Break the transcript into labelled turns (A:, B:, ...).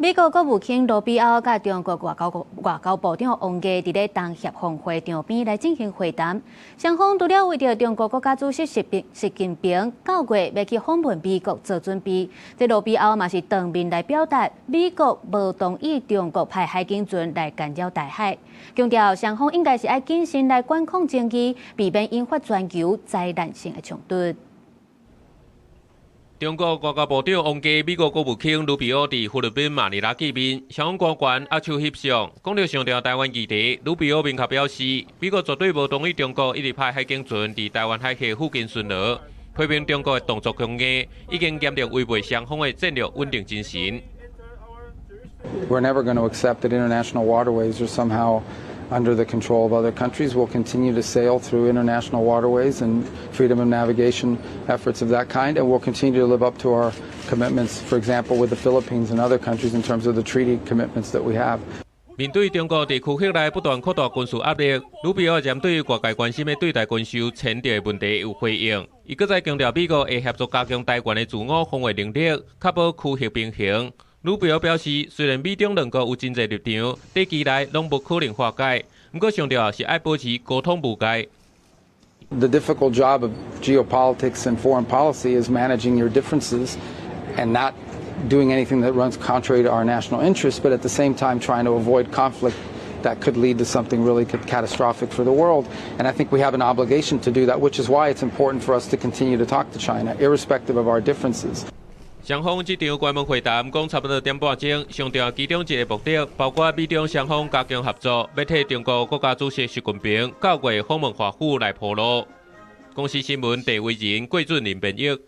A: 美國國務卿盧比奧甲中國外交部長王毅佇咧東協峰會場邊來進行會談。雙方除了為着中國國家主席習近平9月要去訪問美國做準備，這盧比奧嘛是當面來表達美國無同意中國派海警船來干擾台海，強調雙方應該是愛謹慎來管控爭議，避免引發全球災難性的衝突。
B: 中國外交部長王毅、美國國務卿盧比奧佇菲律賓馬尼拉見面，雙方官員握手翕相，講到強調台灣議題。盧比奧明確表示，美國絕對無同意中國一直派海警船佇台灣海峽附近巡邏，批評中國的動作強硬，已經嚴重違背雙方的戰略穩定精神。
C: We're never going to accept that international waterways are somehow under the control of other countries. We'll continue to sail through international waterways and freedom of navigation efforts of that kind, and we'll continue to live up to our commitments, for example, with the Philippines and other countries in terms of the treaty commitments that we have.
B: 面對中國在區域內不斷擴大軍事壓力，盧比奧針對外界關心的對台軍售前提的問題有回應。伊擱再強調美國會協助加強台灣的自我防衛能力，確保區域平衡。盧比奧表示，雖然美中兩國有真濟立場，短期內攏無可能化解，不過強調是愛保持溝通無界。
C: The difficult job of geopolitics and foreign policy is managing your differences and not doing anything that runs contrary to our national interests, but at the same time trying to avoid conflict that could lead to something really catastrophic for the world. And I think we have an obligation to do that, which is why it's important for us to continue to talk to China, irrespective of our differences.
B: 雙方這場關門會談講差不多點半鐘，強調其中一個目的包括美中雙方加強合作，要替中國國家主席習近平9月訪問華府來鋪路。公視新聞鄭維仁、郭俊麟編譯。